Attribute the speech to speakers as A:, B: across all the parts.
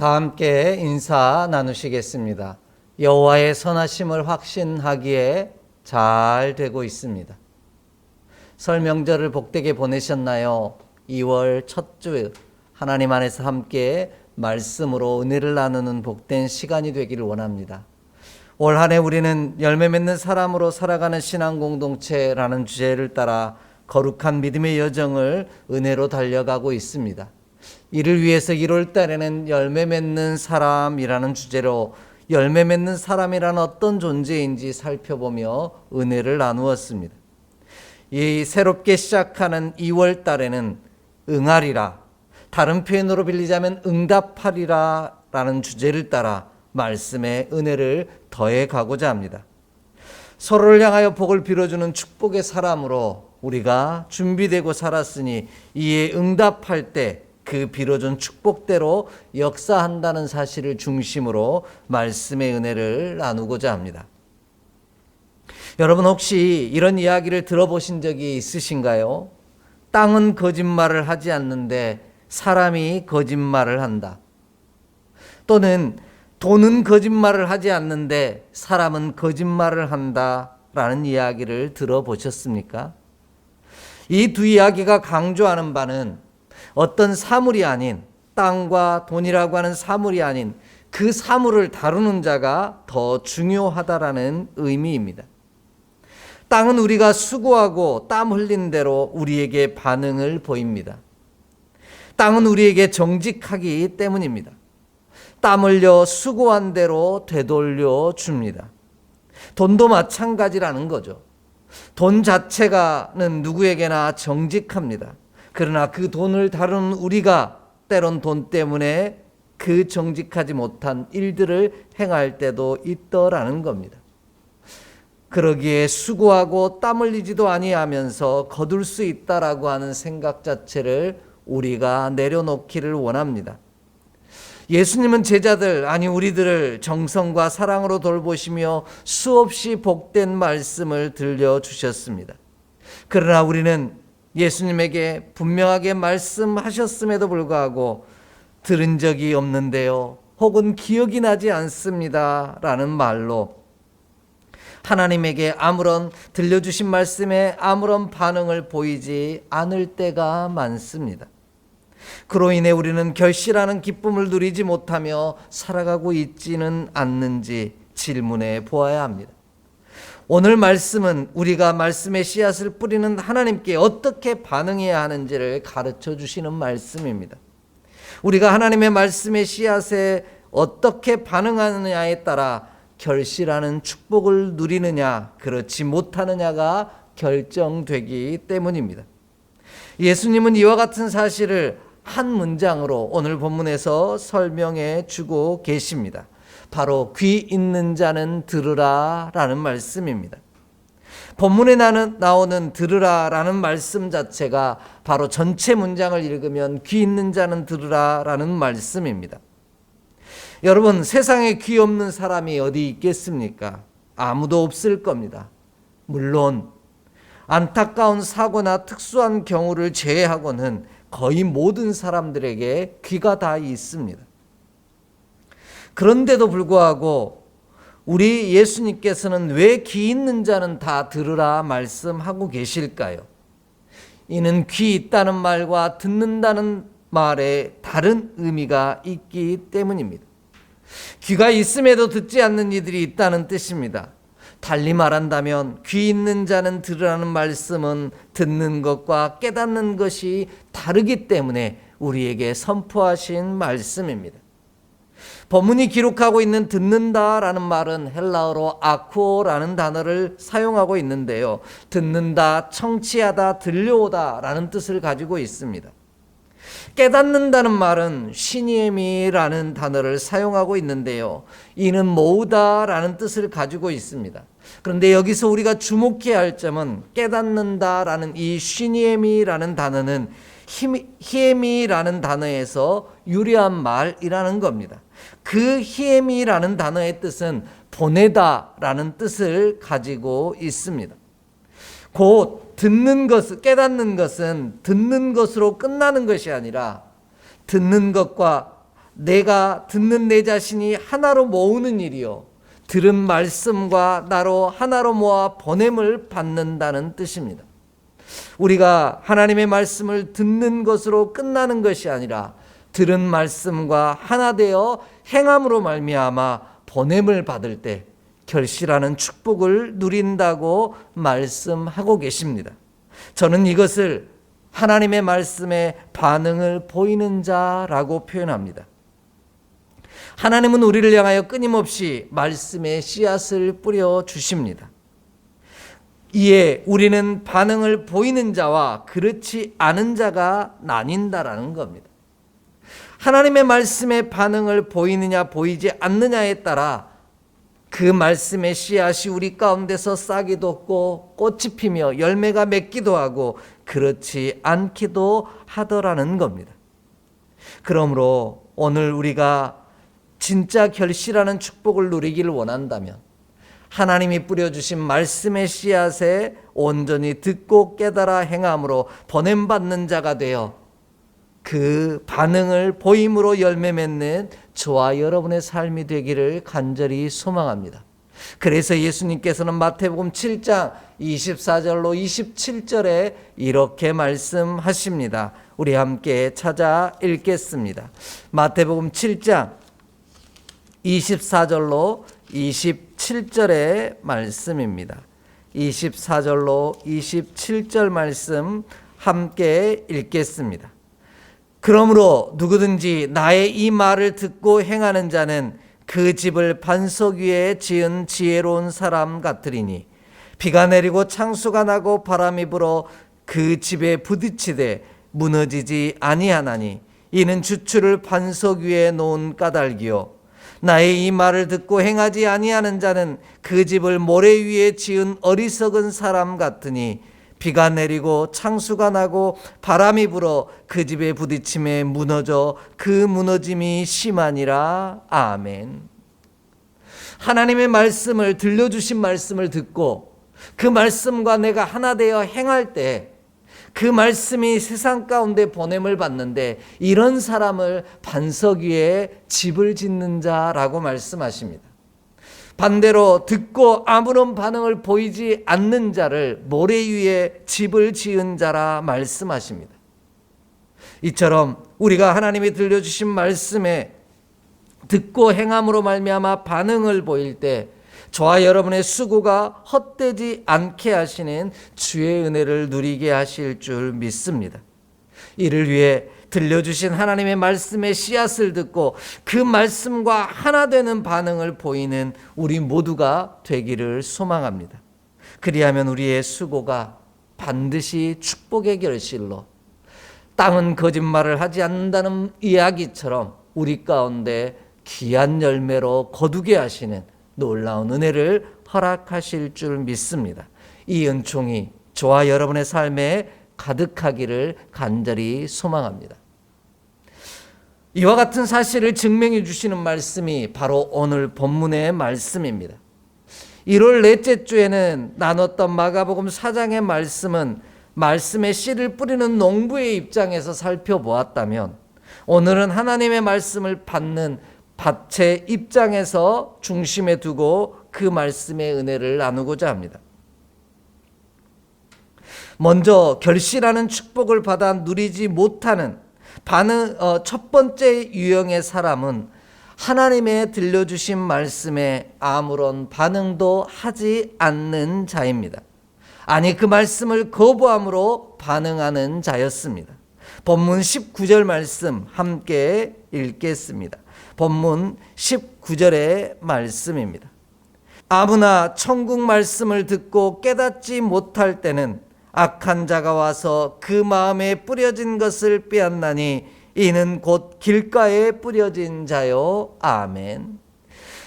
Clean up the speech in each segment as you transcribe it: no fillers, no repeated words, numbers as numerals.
A: 다 함께 인사 나누시겠습니다. 여호와의 선하심을 확신하기에 잘 되고 있습니다. 설 명절을 복되게 보내셨나요? 2월 첫 주 하나님 안에서 함께 말씀으로 은혜를 나누는 복된 시간이 되기를 원합니다. 올 한 해 우리는 열매 맺는 사람으로 살아가는 신앙 공동체라는 주제를 따라 거룩한 믿음의 여정을 은혜로 달려가고 있습니다. 이를 위해서 1월 달에는 열매 맺는 사람이라는 주제로 열매 맺는 사람이란 어떤 존재인지 살펴보며 은혜를 나누었습니다. 이 새롭게 시작하는 2월 달에는 응하리라, 다른 표현으로 빌리자면 응답하리라 라는 주제를 따라 말씀의 은혜를 더해 가고자 합니다. 서로를 향하여 복을 빌어주는 축복의 사람으로 우리가 준비되고 살았으니 이에 응답할 때 그 빌어준 축복대로 역사한다는 사실을 중심으로 말씀의 은혜를 나누고자 합니다. 여러분 혹시 이런 이야기를 들어보신 적이 있으신가요? 땅은 거짓말을 하지 않는데 사람이 거짓말을 한다. 또는 돈은 거짓말을 하지 않는데 사람은 거짓말을 한다라는 이야기를 들어보셨습니까? 이 두 이야기가 강조하는 바는 어떤 사물이 아닌, 땅과 돈이라고 하는 사물이 아닌 그 사물을 다루는 자가 더 중요하다라는 의미입니다. 땅은 우리가 수고하고 땀 흘린 대로 우리에게 반응을 보입니다. 땅은 우리에게 정직하기 때문입니다. 땀 흘려 수고한 대로 되돌려 줍니다. 돈도 마찬가지라는 거죠. 돈 자체가는 누구에게나 정직합니다. 그러나 그 돈을 다루는 우리가 때론 돈 때문에 그 정직하지 못한 일들을 행할 때도 있더라는 겁니다. 그러기에 수고하고 땀 흘리지도 아니하면서 거둘 수 있다라고 하는 생각 자체를 우리가 내려놓기를 원합니다. 예수님은 제자들, 아니 우리들을 정성과 사랑으로 돌보시며 수없이 복된 말씀을 들려주셨습니다. 그러나 우리는 예수님에게 분명하게 말씀하셨음에도 불구하고 들은 적이 없는데요, 혹은 기억이 나지 않습니다 라는 말로 하나님에게 들려주신 말씀에 아무런 반응을 보이지 않을 때가 많습니다. 그로 인해 우리는 결실하는 기쁨을 누리지 못하며 살아가고 있지는 않는지 질문해 보아야 합니다. 오늘 말씀은 우리가 말씀의 씨앗을 뿌리는 하나님께 어떻게 반응해야 하는지를 가르쳐 주시는 말씀입니다. 우리가 하나님의 말씀의 씨앗에 어떻게 반응하느냐에 따라 결실하는 축복을 누리느냐, 그렇지 못하느냐가 결정되기 때문입니다. 예수님은 이와 같은 사실을 한 문장으로 오늘 본문에서 설명해 주고 계십니다. 바로 귀 있는 자는 들으라 라는 말씀입니다. 본문에 나오는 들으라 라는 말씀 자체가 바로 전체 문장을 읽으면 귀 있는 자는 들으라 라는 말씀입니다. 여러분, 세상에 귀 없는 사람이 어디 있겠습니까? 아무도 없을 겁니다. 물론 안타까운 사고나 특수한 경우를 제외하고는 거의 모든 사람들에게 귀가 다 있습니다. 그런데도 불구하고 우리 예수님께서는 왜 귀 있는 자는 다 들으라 말씀하고 계실까요? 이는 귀 있다는 말과 듣는다는 말에 다른 의미가 있기 때문입니다. 귀가 있음에도 듣지 않는 이들이 있다는 뜻입니다. 달리 말한다면 귀 있는 자는 들으라는 말씀은 듣는 것과 깨닫는 것이 다르기 때문에 우리에게 선포하신 말씀입니다. 본문이 기록하고 있는 듣는다라는 말은 헬라어로 아쿠오라는 단어를 사용하고 있는데요, 듣는다, 청취하다, 들려오다라는 뜻을 가지고 있습니다. 깨닫는다는 말은 시니에미라는 단어를 사용하고 있는데요, 이는 모으다라는 뜻을 가지고 있습니다. 그런데 여기서 우리가 주목해야 할 점은 깨닫는다라는 이 시니에미라는 단어는 히에미라는 단어에서 유래한 말이라는 겁니다. 그 히에미라는 단어의 뜻은 보내다라는 뜻을 가지고 있습니다. 곧 듣는 것을, 깨닫는 것은 듣는 것으로 끝나는 것이 아니라 듣는 것과 내가 듣는 내 자신이 하나로 모으는 일이요 들은 말씀과 나로 하나로 모아 보냄을 받는다는 뜻입니다. 우리가 하나님의 말씀을 듣는 것으로 끝나는 것이 아니라 들은 말씀과 하나 되어 행함으로 말미암아 보냄을 받을 때 결실하는 축복을 누린다고 말씀하고 계십니다. 저는 이것을 하나님의 말씀에 반응을 보이는 자라고 표현합니다. 하나님은 우리를 향하여 끊임없이 말씀의 씨앗을 뿌려 주십니다. 이에 우리는 반응을 보이는 자와 그렇지 않은 자가 나뉜다라는 겁니다. 하나님의 말씀에 반응을 보이느냐 보이지 않느냐에 따라 그 말씀의 씨앗이 우리 가운데서 싹이 돋고 꽃이 피며 열매가 맺기도 하고 그렇지 않기도 하더라는 겁니다. 그러므로 오늘 우리가 진짜 결실하는 축복을 누리기를 원한다면 하나님이 뿌려주신 말씀의 씨앗에 온전히 듣고 깨달아 행함으로 보냄받는 자가 되어 그 반응을 보임으로 열매 맺는 저와 여러분의 삶이 되기를 간절히 소망합니다. 그래서 예수님께서는 마태복음 7장 24절로 27절에 이렇게 말씀하십니다. 우리 함께 찾아 읽겠습니다. 마태복음 7장 24절로 27절의 말씀입니다. 24절로 27절 말씀 함께 읽겠습니다. 그러므로 누구든지 나의 이 말을 듣고 행하는 자는 그 집을 반석 위에 지은 지혜로운 사람 같으리니 비가 내리고 창수가 나고 바람이 불어 그 집에 부딪히되 무너지지 아니하나니 이는 주추를 반석 위에 놓은 까닭이요 나의 이 말을 듣고 행하지 아니하는 자는 그 집을 모래 위에 지은 어리석은 사람 같으니 비가 내리고 창수가 나고 바람이 불어 그 집에 부딪힘에 무너져 그 무너짐이 심하니라. 아멘. 하나님의 말씀을 들려주신 말씀을 듣고 그 말씀과 내가 하나 되어 행할 때 그 말씀이 세상 가운데 보냄을 받는데 이런 사람을 반석 위에 집을 짓는 자라고 말씀하십니다. 반대로 듣고 아무런 반응을 보이지 않는 자를 모래 위에 집을 지은 자라 말씀하십니다. 이처럼 우리가 하나님이 들려주신 말씀에 듣고 행함으로 말미암아 반응을 보일 때 저와 여러분의 수고가 헛되지 않게 하시는 주의 은혜를 누리게 하실 줄 믿습니다. 이를 위해 들려주신 하나님의 말씀의 씨앗을 듣고 그 말씀과 하나 되는 반응을 보이는 우리 모두가 되기를 소망합니다. 그리하면 우리의 수고가 반드시 축복의 결실로 땅은 거짓말을 하지 않는다는 이야기처럼 우리 가운데 귀한 열매로 거두게 하시는 놀라운 은혜를 허락하실 줄 믿습니다. 이 은총이 저와 여러분의 삶에 가득하기를 간절히 소망합니다. 이와 같은 사실을 증명해 주시는 말씀이 바로 오늘 본문의 말씀입니다. 1월 넷째 주에는 나눴던 마가복음 4장의 말씀은 말씀의 씨를 뿌리는 농부의 입장에서 살펴보았다면 오늘은 하나님의 말씀을 받는 밭의 입장에서 중심에 두고 그 말씀의 은혜를 나누고자 합니다. 먼저 결실하는 축복을 받아 누리지 못하는 첫 번째 유형의 사람은 하나님의 들려주신 말씀에 아무런 반응도 하지 않는 자입니다. 아니 그 말씀을 거부함으로 반응하는 자였습니다. 본문 19절 말씀 함께 읽겠습니다. 본문 19절의 말씀입니다. 아무나 천국 말씀을 듣고 깨닫지 못할 때는 악한 자가 와서 그 마음에 뿌려진 것을 빼앗나니 이는 곧 길가에 뿌려진 자요. 아멘.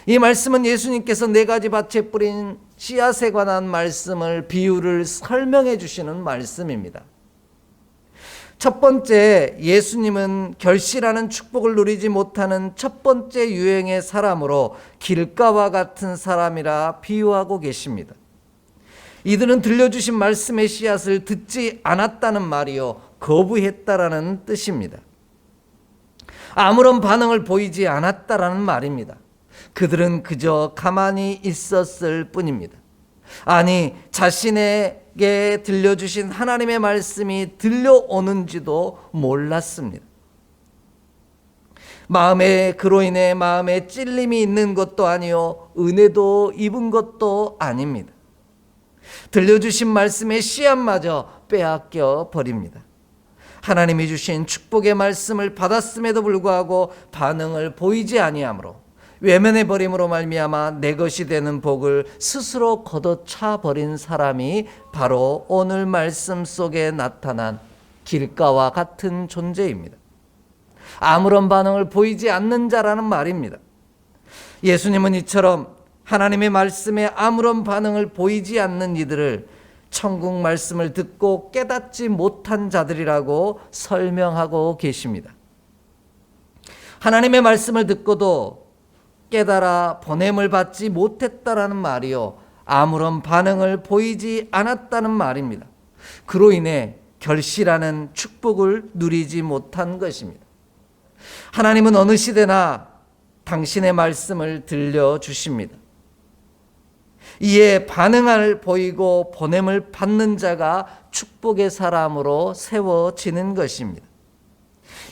A: 이 말씀은 예수님께서 네 가지 밭에 뿌린 씨앗에 관한 말씀을 비유를 설명해 주시는 말씀입니다. 첫 번째, 예수님은 결실하는 축복을 누리지 못하는 첫 번째 유형의 사람으로 길가와 같은 사람이라 비유하고 계십니다. 이들은 들려주신 말씀의 씨앗을 듣지 않았다는 말이요 거부했다라는 뜻입니다. 아무런 반응을 보이지 않았다라는 말입니다. 그들은 그저 가만히 있었을 뿐입니다. 아니, 자신에게 들려주신 하나님의 말씀이 들려오는지도 몰랐습니다. 마음에 그로 인해 마음에 찔림이 있는 것도 아니요, 은혜도 입은 것도 아닙니다. 들려주신 말씀의 씨앗마저 빼앗겨 버립니다. 하나님이 주신 축복의 말씀을 받았음에도 불구하고 반응을 보이지 아니하므로 외면해 버림으로 말미암아 내 것이 되는 복을 스스로 걷어차 버린 사람이 바로 오늘 말씀 속에 나타난 길가와 같은 존재입니다. 아무런 반응을 보이지 않는 자라는 말입니다. 예수님은 이처럼 하나님의 말씀에 아무런 반응을 보이지 않는 이들을 천국 말씀을 듣고 깨닫지 못한 자들이라고 설명하고 계십니다. 하나님의 말씀을 듣고도 깨달아 보냄을 받지 못했다라는 말이요, 아무런 반응을 보이지 않았다는 말입니다. 그로 인해 결실하는 축복을 누리지 못한 것입니다. 하나님은 어느 시대나 당신의 말씀을 들려주십니다. 이에 반응을 보이고 보냄을 받는 자가 축복의 사람으로 세워지는 것입니다.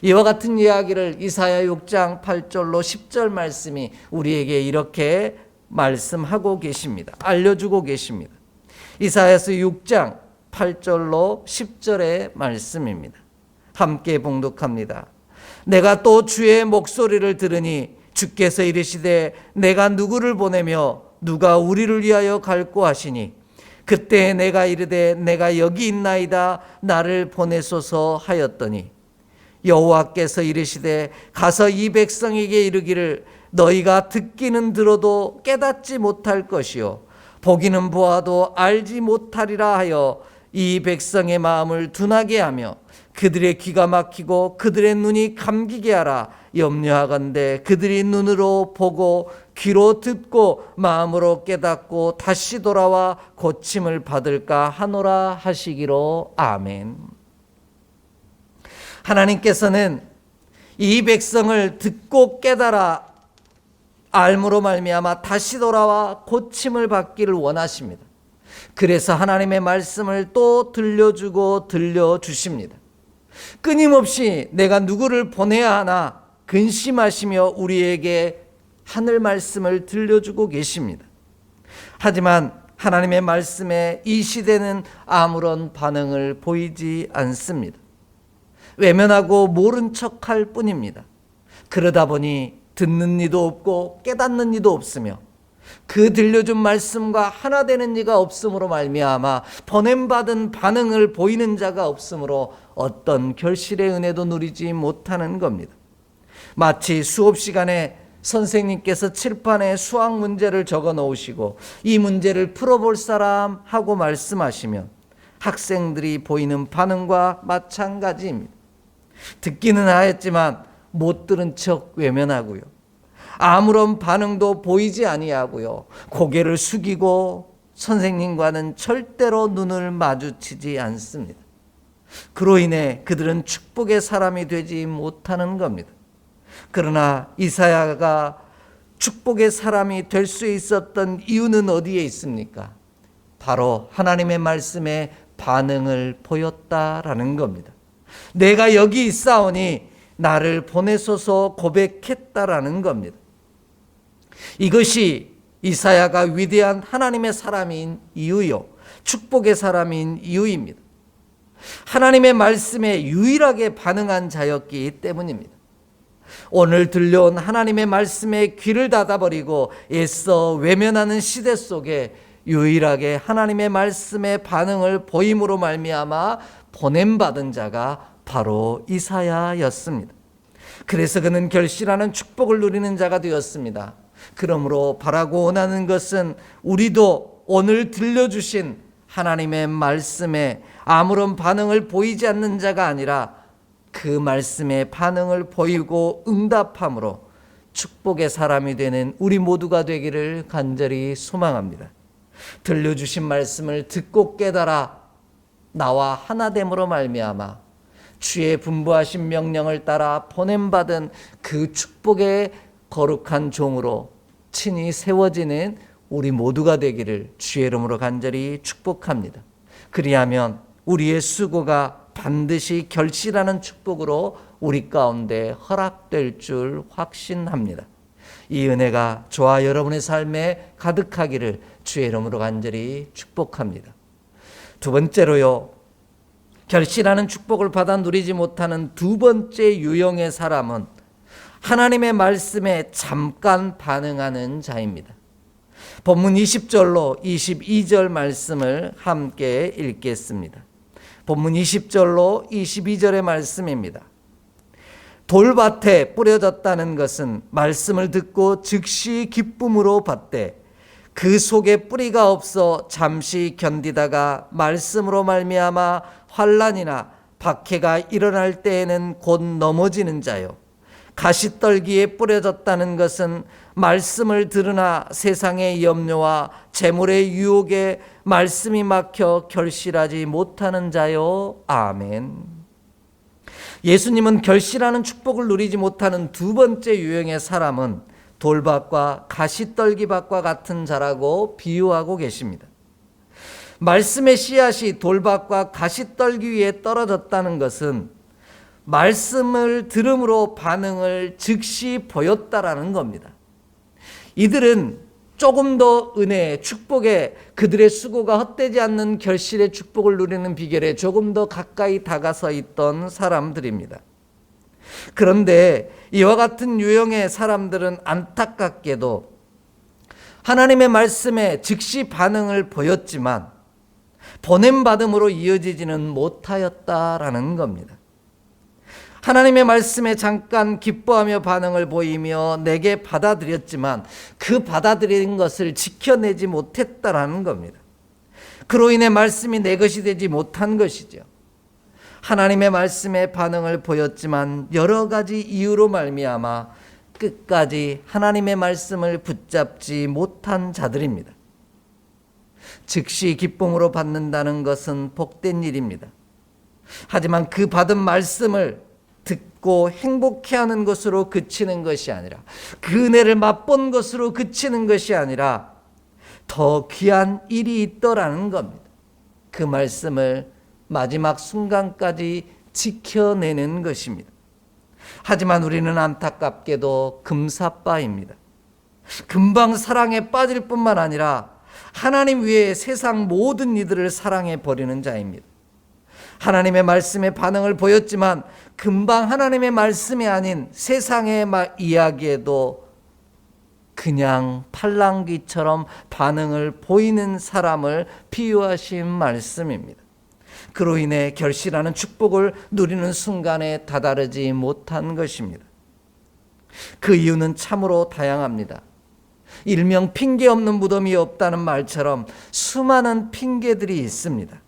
A: 이와 같은 이야기를 이사야 6장 8절로 10절 말씀이 우리에게 이렇게 말씀하고 계십니다. 알려주고 계십니다. 이사야서 6장 8절로 10절의 말씀입니다. 함께 봉독합니다. 내가 또 주의 목소리를 들으니 주께서 이르시되 내가 누구를 보내며 누가 우리를 위하여 갈고 하시니 그때 내가 이르되 내가 여기 있나이다 나를 보내소서 하였더니 여호와께서 이르시되 가서 이 백성에게 이르기를 너희가 듣기는 들어도 깨닫지 못할 것이요 보기는 보아도 알지 못하리라 하여 이 백성의 마음을 둔하게 하며 그들의 귀가 막히고 그들의 눈이 감기게 하라. 염려하건대 그들이 눈으로 보고 귀로 듣고 마음으로 깨닫고 다시 돌아와 고침을 받을까 하노라 하시기로. 아멘. 하나님께서는 이 백성을 듣고 깨달아 알므로 말미암아 다시 돌아와 고침을 받기를 원하십니다. 그래서 하나님의 말씀을 또 들려주고 들려주십니다. 끊임없이 내가 누구를 보내야 하나 근심하시며 우리에게 하늘 말씀을 들려주고 계십니다. 하지만 하나님의 말씀에 이 시대는 아무런 반응을 보이지 않습니다. 외면하고 모른 척할 뿐입니다. 그러다 보니 듣는 이도 없고 깨닫는 이도 없으며 그 들려준 말씀과 하나 되는 이가 없으므로 말미암아 보냄받은 반응을 보이는 자가 없으므로 어떤 결실의 은혜도 누리지 못하는 겁니다. 마치 수업 시간에 선생님께서 칠판에 수학 문제를 적어 놓으시고 이 문제를 풀어볼 사람 하고 말씀하시면 학생들이 보이는 반응과 마찬가지입니다. 듣기는 하였지만 못 들은 척 외면하고요. 아무런 반응도 보이지 아니하고요. 고개를 숙이고 선생님과는 절대로 눈을 마주치지 않습니다. 그로 인해 그들은 축복의 사람이 되지 못하는 겁니다. 그러나 이사야가 축복의 사람이 될 수 있었던 이유는 어디에 있습니까? 바로 하나님의 말씀에 반응을 보였다라는 겁니다. 내가 여기 있사오니 나를 보내소서 고백했다라는 겁니다. 이것이 이사야가 위대한 하나님의 사람인 이유요, 축복의 사람인 이유입니다. 하나님의 말씀에 유일하게 반응한 자였기 때문입니다. 오늘 들려온 하나님의 말씀에 귀를 닫아버리고 애써 외면하는 시대 속에 유일하게 하나님의 말씀에 반응을 보임으로 말미암아 보냄받은 자가 바로 이사야였습니다. 그래서 그는 결실하는 축복을 누리는 자가 되었습니다. 그러므로 바라고 원하는 것은 우리도 오늘 들려주신 하나님의 말씀에 아무런 반응을 보이지 않는 자가 아니라 그 말씀에 반응을 보이고 응답함으로 축복의 사람이 되는 우리 모두가 되기를 간절히 소망합니다. 들려주신 말씀을 듣고 깨달아 나와 하나됨으로 말미암아 주의 분부하신 명령을 따라 보냄받은 그 축복의 거룩한 종으로 친히 세워지는 우리 모두가 되기를 주의 이름으로 간절히 축복합니다. 그리하면 우리의 수고가 반드시 결실하는 축복으로 우리 가운데 허락될 줄 확신합니다. 이 은혜가 저와 여러분의 삶에 가득하기를 주의 이름으로 간절히 축복합니다. 두 번째로요, 결실하는 축복을 받아 누리지 못하는 두 번째 유형의 사람은 하나님의 말씀에 잠깐 반응하는 자입니다. 본문 20절로 22절 말씀을 함께 읽겠습니다. 본문 20절로 22절의 말씀입니다. 돌밭에 뿌려졌다는 것은 말씀을 듣고 즉시 기쁨으로 받되 그 속에 뿌리가 없어 잠시 견디다가 말씀으로 말미암아 환난이나 박해가 일어날 때에는 곧 넘어지는 자요. 가시떨기에 뿌려졌다는 것은 말씀을 들으나 세상의 염려와 재물의 유혹에 말씀이 막혀 결실하지 못하는 자요. 아멘. 예수님은 결실하는 축복을 누리지 못하는 두 번째 유형의 사람은 돌밭과 가시떨기밭과 같은 자라고 비유하고 계십니다. 말씀의 씨앗이 돌밭과 가시떨기 위에 떨어졌다는 것은 말씀을 들음으로 반응을 즉시 보였다라는 겁니다. 이들은 조금 더 은혜의 축복에 그들의 수고가 헛되지 않는 결실의 축복을 누리는 비결에 조금 더 가까이 다가서 있던 사람들입니다. 그런데 이와 같은 유형의 사람들은 안타깝게도 하나님의 말씀에 즉시 반응을 보였지만 보냄받음으로 이어지지는 못하였다라는 겁니다. 하나님의 말씀에 잠깐 기뻐하며 반응을 보이며 내게 받아들였지만 그 받아들인 것을 지켜내지 못했다라는 겁니다. 그로 인해 말씀이 내 것이 되지 못한 것이죠. 하나님의 말씀에 반응을 보였지만 여러 가지 이유로 말미암아 끝까지 하나님의 말씀을 붙잡지 못한 자들입니다. 즉시 기쁨으로 받는다는 것은 복된 일입니다. 하지만 그 받은 말씀을 듣고 행복해하는 것으로 그치는 것이 아니라 그 은혜를 맛본 것으로 그치는 것이 아니라 더 귀한 일이 있더라는 겁니다. 그 말씀을 마지막 순간까지 지켜내는 것입니다. 하지만 우리는 안타깝게도 금사빠입니다. 금방 사랑에 빠질 뿐만 아니라 하나님 외에 세상 모든 이들을 사랑해 버리는 자입니다. 하나님의 말씀에 반응을 보였지만 금방 하나님의 말씀이 아닌 세상의 이야기에도 그냥 팔랑귀처럼 반응을 보이는 사람을 비유하신 말씀입니다. 그로 인해 결실하는 축복을 누리는 순간에 다다르지 못한 것입니다. 그 이유는 참으로 다양합니다. 일명 핑계 없는 무덤이 없다는 말처럼 수많은 핑계들이 있습니다.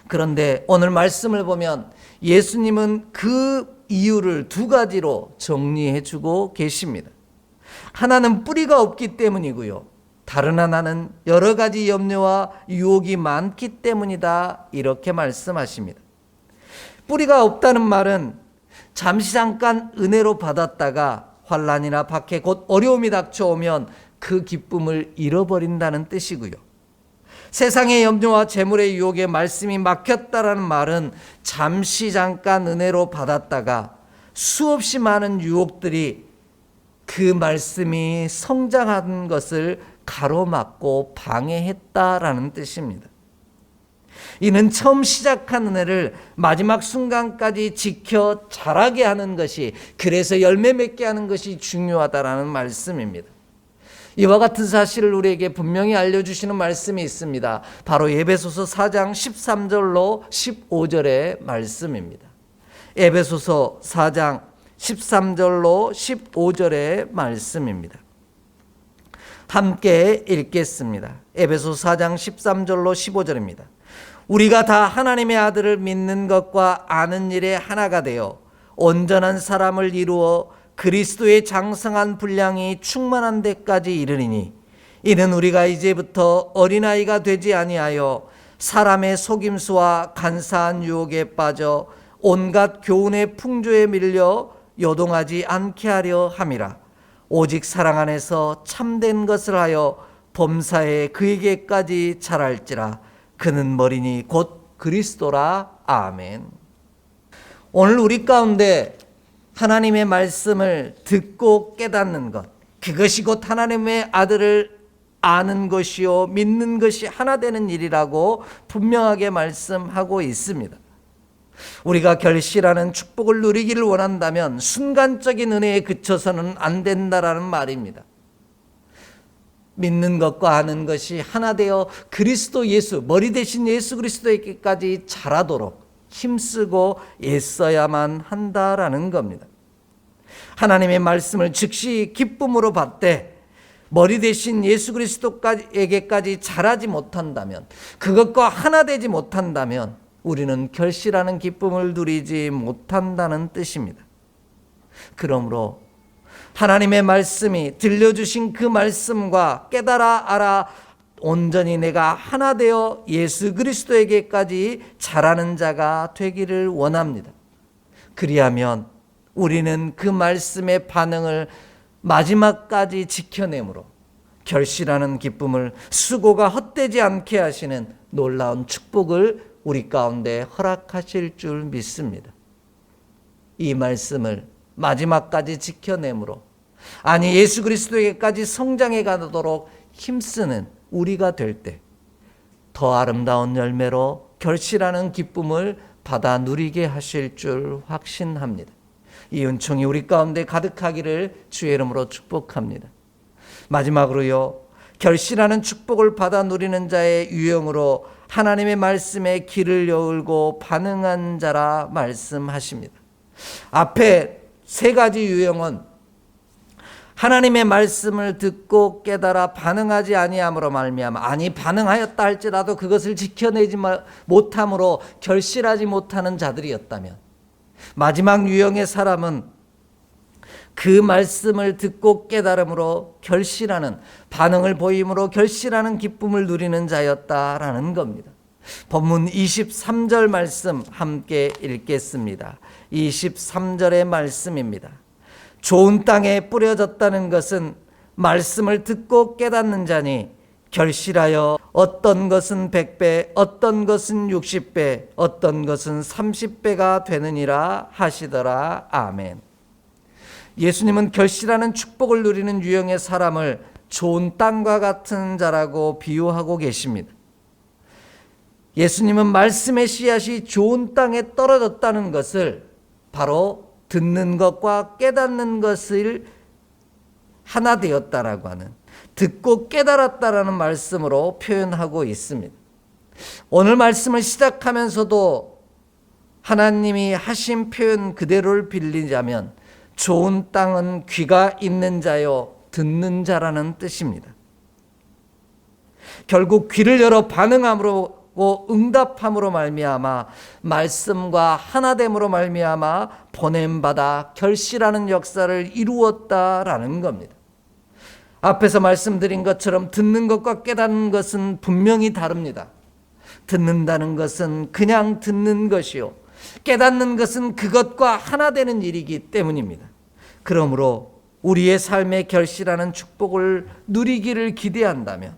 A: 그런데 오늘 말씀을 보면 예수님은 그 이유를 두 가지로 정리해 주고 계십니다. 하나는 뿌리가 없기 때문이고요. 다른 하나는 여러 가지 염려와 유혹이 많기 때문이다. 이렇게 말씀하십니다. 뿌리가 없다는 말은 잠시 잠깐 은혜로 받았다가 환난이나 박해 곧 어려움이 닥쳐오면 그 기쁨을 잃어버린다는 뜻이고요. 세상의 염려와 재물의 유혹에 말씀이 막혔다라는 말은 잠시 잠깐 은혜로 받았다가 수없이 많은 유혹들이 그 말씀이 성장하는 것을 가로막고 방해했다라는 뜻입니다. 이는 처음 시작한 은혜를 마지막 순간까지 지켜 자라게 하는 것이, 그래서 열매 맺게 하는 것이 중요하다라는 말씀입니다. 이와 같은 사실을 우리에게 분명히 알려주시는 말씀이 있습니다. 바로 에베소서 4장 13절로 15절의 말씀입니다. 에베소서 4장 13절로 15절의 말씀입니다. 함께 읽겠습니다. 에베소서 4장 13절로 15절입니다. 우리가 다 하나님의 아들을 믿는 것과 아는 일에 하나가 되어 온전한 사람을 이루어 그리스도의 장성한 분량이 충만한 데까지 이르리니, 이는 우리가 이제부터 어린아이가 되지 아니하여 사람의 속임수와 간사한 유혹에 빠져 온갖 교훈의 풍조에 밀려 요동하지 않게 하려 함이라. 오직 사랑 안에서 참된 것을 하여 범사에 그에게까지 자랄지라. 그는 머리니 곧 그리스도라. 아멘. 오늘 우리 가운데 하나님의 말씀을 듣고 깨닫는 것, 그것이 곧 하나님의 아들을 아는 것이요 믿는 것이 하나 되는 일이라고 분명하게 말씀하고 있습니다. 우리가 결실하는 축복을 누리기를 원한다면 순간적인 은혜에 그쳐서는 안 된다라는 말입니다. 믿는 것과 아는 것이 하나 되어 그리스도 예수, 머리 대신 예수 그리스도에게까지 자라도록 힘쓰고 애써야만 한다라는 겁니다. 하나님의 말씀을 즉시 기쁨으로 받되 머리 대신 예수 그리스도에게까지 자라지 못한다면, 그것과 하나 되지 못한다면 우리는 결실하는 기쁨을 누리지 못한다는 뜻입니다. 그러므로 하나님의 말씀이 들려주신 그 말씀과 깨달아 알아 온전히 내가 하나 되어 예수 그리스도에게까지 자라는 자가 되기를 원합니다. 그리하면 우리는 그 말씀의 반응을 마지막까지 지켜내므로 결실하는 기쁨을 수고가 헛되지 않게 하시는 놀라운 축복을 우리 가운데 허락하실 줄 믿습니다. 이 말씀을 마지막까지 지켜내므로, 아니 예수 그리스도에게까지 성장해 가도록 힘쓰는 우리가 될 때 더 아름다운 열매로 결실하는 기쁨을 받아 누리게 하실 줄 확신합니다. 이 은총이 우리 가운데 가득하기를 주의 이름으로 축복합니다. 마지막으로요, 결실하는 축복을 받아 누리는 자의 유형으로 하나님의 말씀에 귀를 열고 반응한 자라 말씀하십니다. 앞에 세 가지 유형은 하나님의 말씀을 듣고 깨달아 반응하지 아니함으로 말미암아, 아니 반응하였다 할지라도 그것을 지켜내지 못함으로 결실하지 못하는 자들이었다면, 마지막 유형의 사람은 그 말씀을 듣고 깨달음으로 결실하는, 반응을 보임으로 결실하는 기쁨을 누리는 자였다라는 겁니다. 본문 23절 말씀 함께 읽겠습니다. 23절의 말씀입니다. 좋은 땅에 뿌려졌다는 것은 말씀을 듣고 깨닫는 자니 결실하여 어떤 것은 100배, 어떤 것은 60배, 어떤 것은 30배가 되느니라 하시더라. 아멘. 예수님은 결실하는 축복을 누리는 유형의 사람을 좋은 땅과 같은 자라고 비유하고 계십니다. 예수님은 말씀의 씨앗이 좋은 땅에 떨어졌다는 것을 바로 듣는 것과 깨닫는 것을 하나 되었다라고 하는, 듣고 깨달았다라는 말씀으로 표현하고 있습니다. 오늘 말씀을 시작하면서도 하나님이 하신 표현 그대로를 빌리자면 좋은 땅은 귀가 있는 자요 듣는 자라는 뜻입니다. 결국 귀를 열어 반응함으로 응답함으로 말미암아 말씀과 하나됨으로 말미암아 보냄받아 결실하는 역사를 이루었다라는 겁니다. 앞에서 말씀드린 것처럼 듣는 것과 깨닫는 것은 분명히 다릅니다. 듣는다는 것은 그냥 듣는 것이요, 깨닫는 것은 그것과 하나 되는 일이기 때문입니다. 그러므로 우리의 삶에 결실하는 축복을 누리기를 기대한다면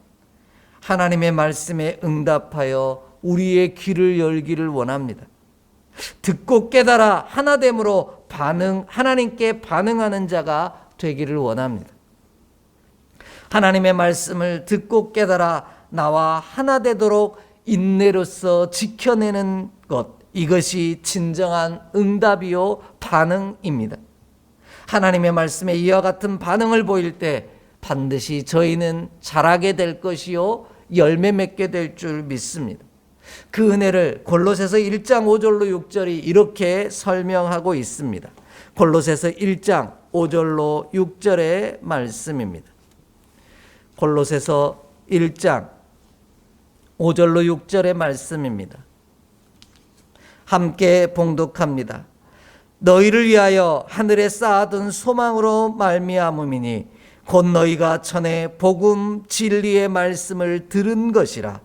A: 하나님의 말씀에 응답하여 우리의 귀를 열기를 원합니다. 듣고 깨달아 하나됨으로 하나님께 반응하는 자가 되기를 원합니다. 하나님의 말씀을 듣고 깨달아 나와 하나 되도록 인내로서 지켜내는 것, 이것이 진정한 응답이요 반응입니다. 하나님의 말씀에 이와 같은 반응을 보일 때 반드시 저희는 자라게 될 것이요 열매 맺게 될 줄 믿습니다. 그 은혜를 골로새서 1장 5절로 6절이 이렇게 설명하고 있습니다. 골로새서 1장 5절로 6절의 말씀입니다. 골로새서 1장 5절로 6절의 말씀입니다. 함께 봉독합니다. 너희를 위하여 하늘에 쌓아둔 소망으로 말미암음이니 곧 너희가 전에 복음 진리의 말씀을 들은 것이라.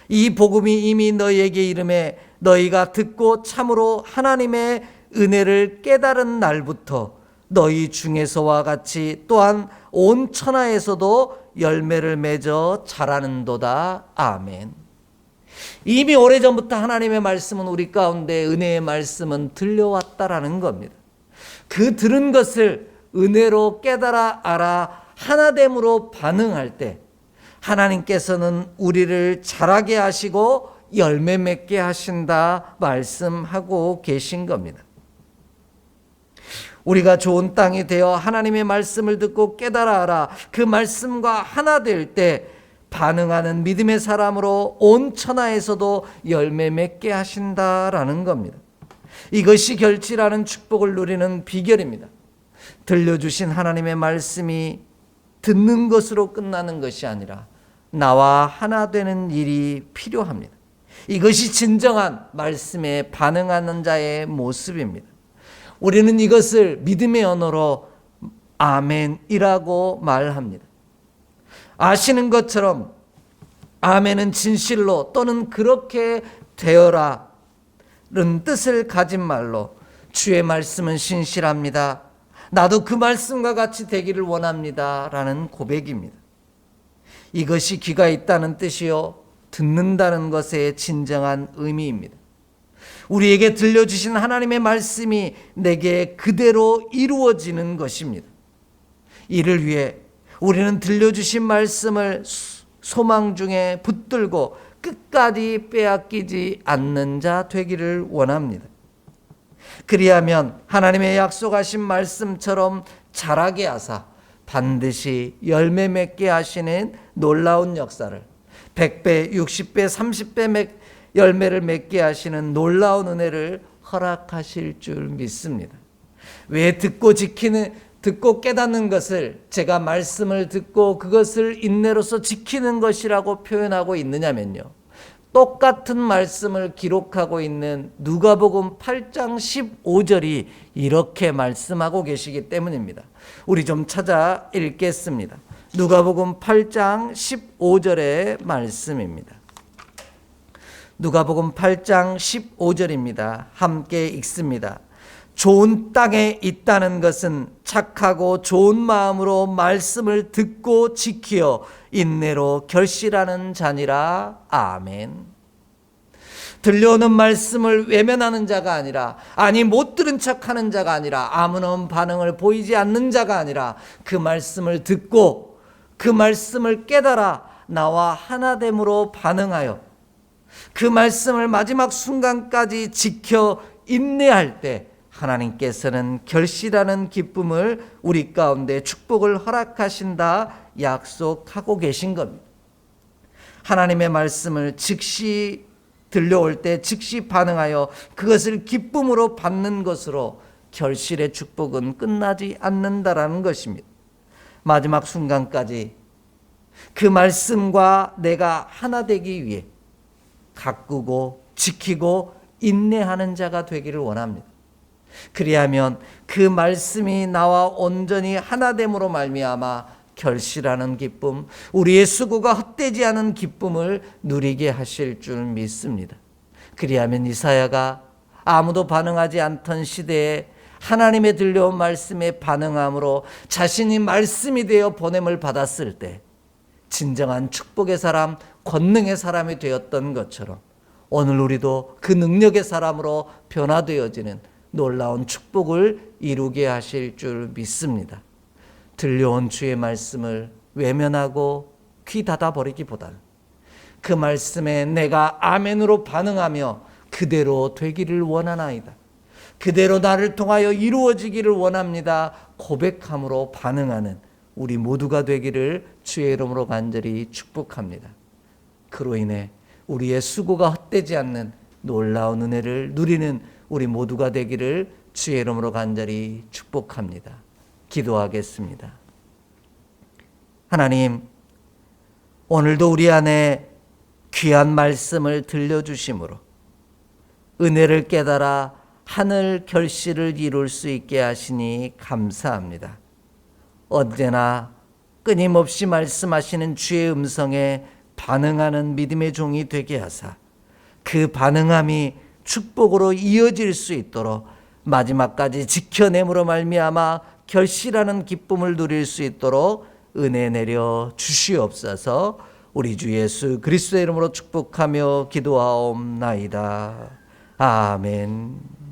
A: 이 복음이 이미 너희에게 이름에 너희가 듣고 참으로 하나님의 은혜를 깨달은 날부터 너희 중에서와 같이 또한 온 천하에서도 열매를 맺어 자라는도다. 아멘. 이미 오래전부터 하나님의 말씀은 우리 가운데, 은혜의 말씀은 들려왔다라는 겁니다. 그 들은 것을 은혜로 깨달아 알아 하나됨으로 반응할 때 하나님께서는 우리를 자라게 하시고 열매 맺게 하신다 말씀하고 계신 겁니다. 우리가 좋은 땅이 되어 하나님의 말씀을 듣고 깨달아 알아 그 말씀과 하나 될 때 반응하는 믿음의 사람으로 온 천하에서도 열매 맺게 하신다라는 겁니다. 이것이 결실하는 축복을 누리는 비결입니다. 들려주신 하나님의 말씀이 듣는 것으로 끝나는 것이 아니라 나와 하나 되는 일이 필요합니다. 이것이 진정한 말씀에 반응하는 자의 모습입니다. 우리는 이것을 믿음의 언어로 아멘이라고 말합니다. 아시는 것처럼 아멘은 진실로 또는 그렇게 되어라는 뜻을 가진 말로 주의 말씀은 신실합니다. 나도 그 말씀과 같이 되기를 원합니다. 라는 고백입니다. 이것이 귀가 있다는 뜻이요, 듣는다는 것의 진정한 의미입니다. 우리에게 들려주신 하나님의 말씀이 내게 그대로 이루어지는 것입니다. 이를 위해 우리는 들려주신 말씀을 소망 중에 붙들고 끝까지 빼앗기지 않는 자 되기를 원합니다. 그리하면 하나님의 약속하신 말씀처럼 자라게 하사 반드시 열매 맺게 하시는 놀라운 역사를, 100배, 60배, 30배 열매를 맺게 하시는 놀라운 은혜를 허락하실 줄 믿습니다. 왜 듣고 깨닫는 것을 제가 말씀을 듣고 그것을 인내로서 지키는 것이라고 표현하고 있느냐면요, 똑같은 말씀을 기록하고 있는 누가복음 8장 15절이 이렇게 말씀하고 계시기 때문입니다. 우리 좀 찾아 읽겠습니다. 누가복음 8장 15절의 말씀입니다. 누가복음 8장 15절입니다. 함께 읽습니다. 좋은 땅에 있다는 것은 착하고 좋은 마음으로 말씀을 듣고 지키어 인내로 결실하는 자니라. 아멘. 들려오는 말씀을 외면하는 자가 아니라, 아니 못 들은 척하는 자가 아니라, 아무런 반응을 보이지 않는 자가 아니라 그 말씀을 듣고 그 말씀을 깨달아 나와 하나됨으로 반응하여 그 말씀을 마지막 순간까지 지켜 인내할 때 하나님께서는 결실하는 기쁨을 우리 가운데 축복을 허락하신다 약속하고 계신 겁니다. 하나님의 말씀을 즉시 들려올 때 즉시 반응하여 그것을 기쁨으로 받는 것으로 결실의 축복은 끝나지 않는다라는 것입니다. 마지막 순간까지 그 말씀과 내가 하나 되기 위해 가꾸고 지키고 인내하는 자가 되기를 원합니다. 그리하면 그 말씀이 나와 온전히 하나됨으로 말미암아 결실하는 기쁨, 우리의 수고가 헛되지 않은 기쁨을 누리게 하실 줄 믿습니다. 그리하면 이사야가 아무도 반응하지 않던 시대에 하나님의 들려온 말씀에 반응함으로 자신이 말씀이 되어 보냄을 받았을 때 진정한 축복의 사람, 권능의 사람이 되었던 것처럼 오늘 우리도 그 능력의 사람으로 변화되어지는 놀라운 축복을 이루게 하실 줄 믿습니다. 들려온 주의 말씀을 외면하고 귀 닫아버리기보다는 그 말씀에 내가 아멘으로 반응하며 그대로 되기를 원하나이다, 그대로 나를 통하여 이루어지기를 원합니다 고백함으로 반응하는 우리 모두가 되기를 주의 이름으로 간절히 축복합니다. 그로 인해 우리의 수고가 헛되지 않는 놀라운 은혜를 누리는 우리 모두가 되기를 주의 이름으로 간절히 축복합니다. 기도하겠습니다. 하나님, 오늘도 우리 안에 귀한 말씀을 들려주심으로 은혜를 깨달아 하늘 결실을 이룰 수 있게 하시니 감사합니다. 언제나 끊임없이 말씀하시는 주의 음성에 반응하는 믿음의 종이 되게 하사 그 반응함이 축복으로 이어질 수 있도록 마지막까지 지켜냄으로 말미암아 결실하는 기쁨을 누릴 수 있도록 은혜 내려 주시옵소서. 우리 주 예수 그리스도의 이름으로 축복하며 기도하옵나이다. 아멘.